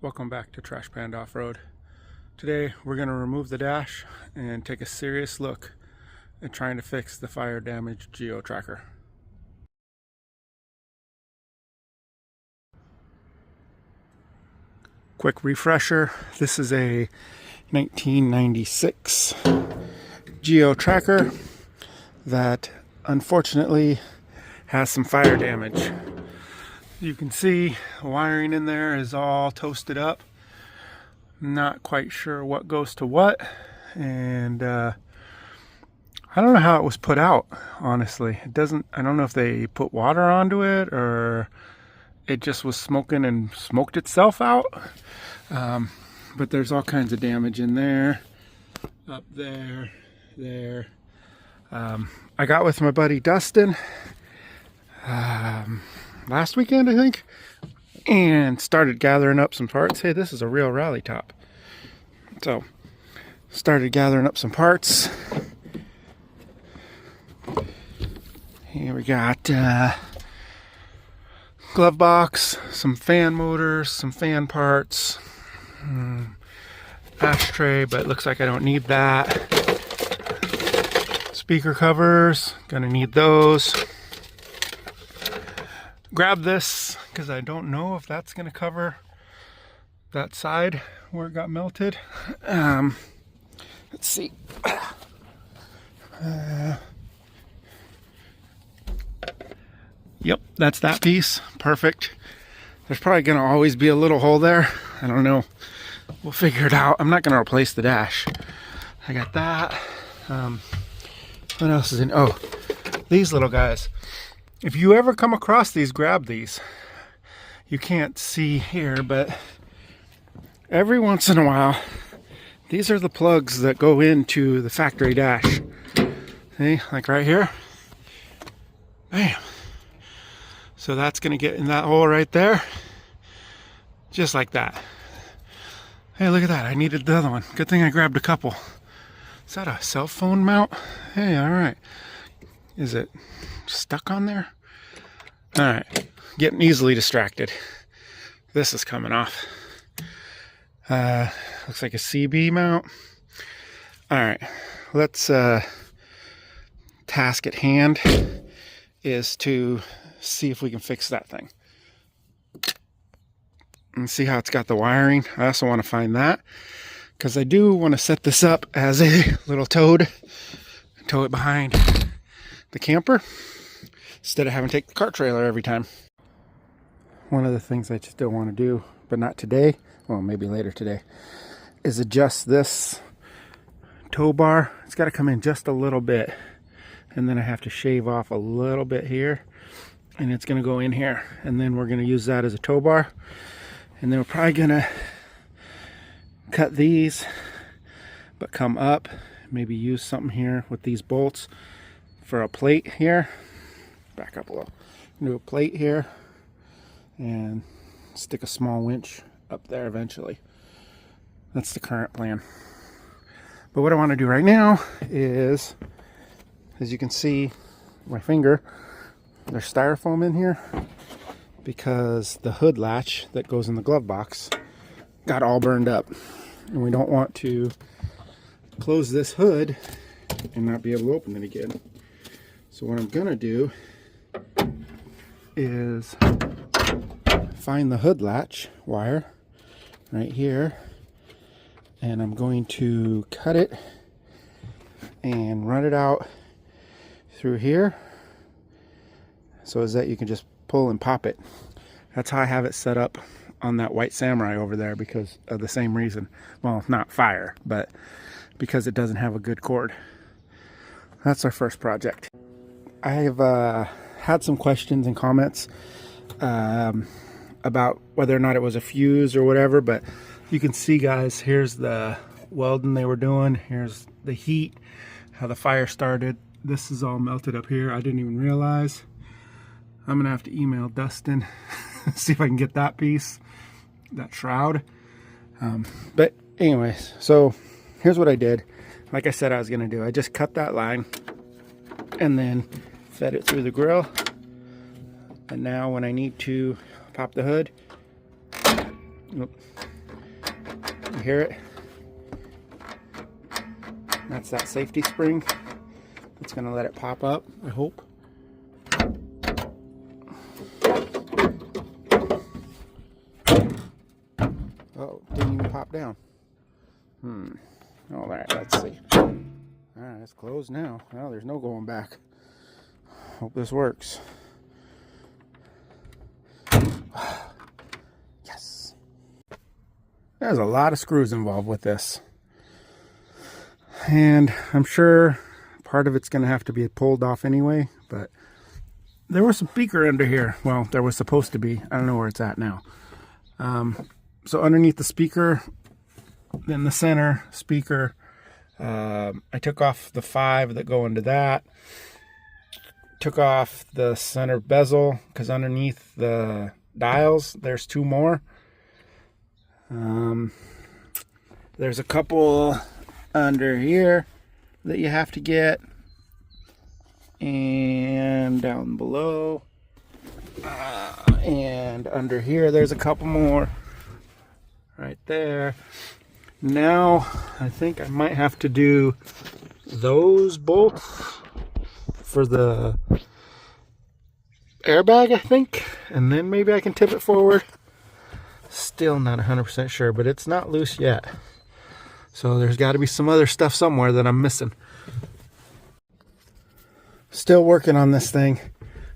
Welcome back to Trash Panda Off-Road. Today we're going to remove the dash and take a serious look at trying to fix the fire damaged Geo Tracker. Quick refresher, this is a 1996 Geo Tracker that unfortunately has some fire damage. You can see the wiring in there is all toasted up. Not quite sure what goes to what, and I don't know how it was put out, honestly. I don't know if they put water onto it or it just was smoking and smoked itself out. But there's all kinds of damage in there, up there, there. I got with my buddy Dustin last weekend, I think, and started gathering up some parts. Hey, this is a real rally top. So started gathering up some parts. Here we got glove box, some fan motors, some fan parts, ashtray, but it looks like I don't need that. Speaker covers, gonna need those. Grab this because I don't know if that's going to cover that side where it got melted. Let's see. Yep, that's that piece. Perfect. There's probably going to always be a little hole there. I don't know. We'll figure it out. I'm not going to replace the dash. I got that. What else is in? Oh, these little guys. If you ever come across these, grab these. You can't see here, but every once in a while, these are the plugs that go into the factory dash. See, like right here. Bam. So that's gonna get in that hole right there. Just like that. Hey, look at that. I needed the other one. Good thing I grabbed a couple. Is that a cell phone mount? Hey, all right. Is it stuck on there? All right, getting easily distracted. This is coming off. Looks like a CB mount. All right, let's task at hand is to see if we can fix that thing and see how it's got the wiring. I also want to find that because I do want to set this up as a little toad, tow it behind the camper instead of having to take the cart trailer every time. One of the things I just don't want to do, but not today, well, maybe later today, is adjust this tow bar. It's got to come in just a little bit, and then I have to shave off a little bit here, and it's going to go in here, and then we're going to use that as a tow bar, and then we're probably going to cut these, but come up, maybe use something here with these bolts for a plate here. Back up a little. Do a plate here and stick a small winch up there eventually. That's the current plan. But what I want to do right now is, as you can see, my finger, there's styrofoam in here because the hood latch that goes in the glove box got all burned up, and we don't want to close this hood and not be able to open it again. So what I'm gonna do is find the hood latch wire right here, and I'm going to cut it and run it out through here so as that you can just pull and pop it. That's how I have it set up on that white Samurai over there, because of the same reason. Well, not fire, but because it doesn't have a good cord. That's our first project. I have had some questions and comments about whether or not it was a fuse or whatever, but you can see, guys, here's the welding they were doing. Here's the heat, how the fire started. This is all melted up here. I didn't even realize. I'm gonna have to email Dustin, see if I can get that piece, that shroud. But anyways, so here's what I did. Like I said I was gonna do. I just cut that line and then fed it through the grill, and now when I need to pop the hood, Oop. You hear it? That's that safety spring. It's going to let it pop up, I hope. Oh, didn't even pop down. All right, let's see. All right, it's closed now. Well, there's no going back. Hope this works. Yes. There's a lot of screws involved with this. And I'm sure part of it's going to have to be pulled off anyway, but there was a speaker under here. Well, there was supposed to be. I don't know where it's at now. So underneath the speaker, in the center speaker, I took off the 5 that go into that. Took off the center bezel because underneath the dials, there's 2 more. There's a couple under here that you have to get, and down below, and under here there's a couple more right there. Now I think I might have to do those bolts for the airbag, I think, and then maybe I can tip it forward. Still not 100% sure, but it's not loose yet. So there's got to be some other stuff somewhere that I'm missing. Still working on this thing.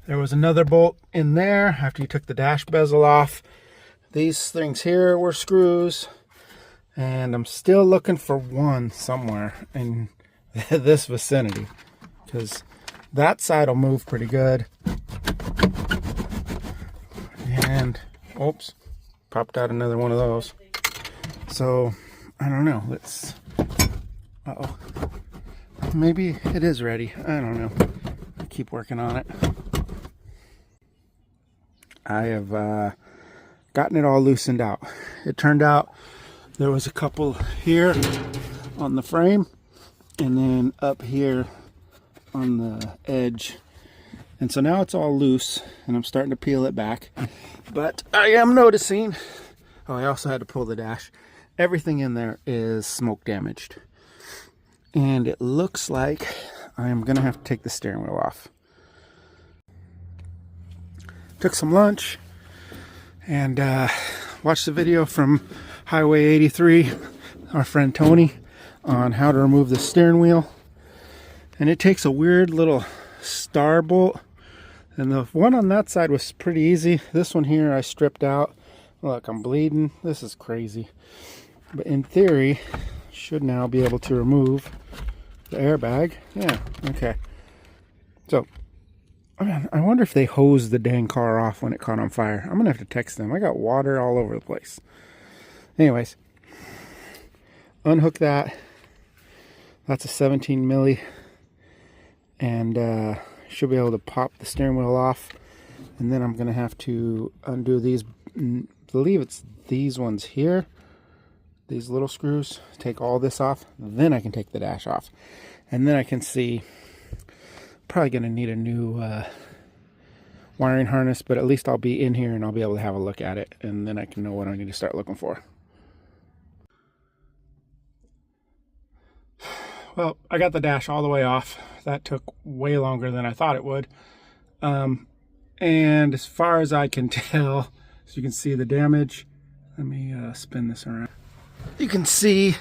There was another bolt in there after you took the dash bezel off. These things here were screws, and I'm still looking for one somewhere in this vicinity, because that side will move pretty good. And oops, popped out another one of those. So I don't know. Let's. Uh-oh. Maybe it is ready. I don't know. I'll keep working on it. I have gotten it all loosened out. It turned out there was a couple here on the frame, and then up here on the edge. And so now it's all loose, and I'm starting to peel it back. But I am noticing, oh, I also had to pull the dash. Everything in there is smoke damaged. And it looks like I'm gonna have to take the steering wheel off. Took some lunch and watched the video from Highway 83, our friend Tony, on how to remove the steering wheel. And it takes a weird little star bolt, and the one on that side was pretty easy. This one here I stripped out. Look, I'm bleeding. This is crazy. But in theory, should now be able to remove the airbag. Yeah, okay. So, I wonder if they hosed the dang car off when it caught on fire. I'm gonna have to text them. I got water all over the place. Anyways, unhook that. That's a 17 milli. And should be able to pop the steering wheel off. And then I'm gonna have to undo these, I believe it's these ones here. These little screws, take all this off, then I can take the dash off, and then I can see. Probably gonna need a new wiring harness, but at least I'll be in here and I'll be able to have a look at it, and then I can know what I need to start looking for. Well, I got the dash all the way off. That took way longer than I thought it would, and as far as I can tell, so you can see the damage. Let me spin this around. You can see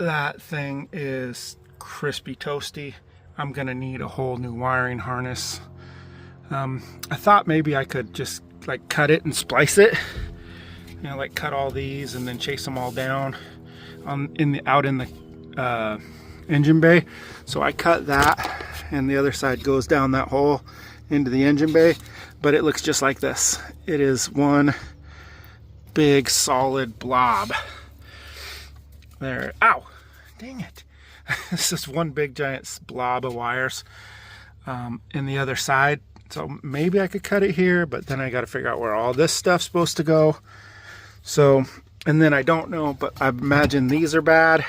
that thing is crispy toasty. I'm gonna need a whole new wiring harness. I thought maybe I could just like cut it and splice it, you know, like cut all these and then chase them all down out in the engine bay. So I cut that, and the other side goes down that hole into the engine bay, but it looks just like this. It is one big solid blob there. Ow, dang it. This is one big giant blob of wires in the other side. So maybe I could cut it here, but then I got to figure out where all this stuff's supposed to go. So, and then I don't know, but I imagine these are bad.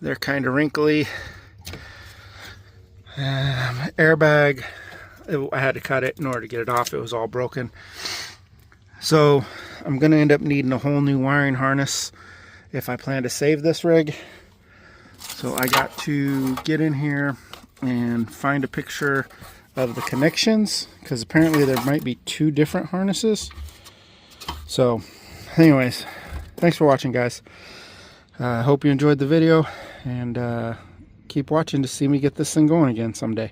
They're kind of wrinkly. Airbag, I had to cut it in order to get it off. It was all broken. So I'm going to end up needing a whole new wiring harness if I plan to save this rig. So I got to get in here and find a picture of the connections, because apparently there might be 2 different harnesses. So anyways, thanks for watching, guys. I hope you enjoyed the video, and keep watching to see me get this thing going again someday.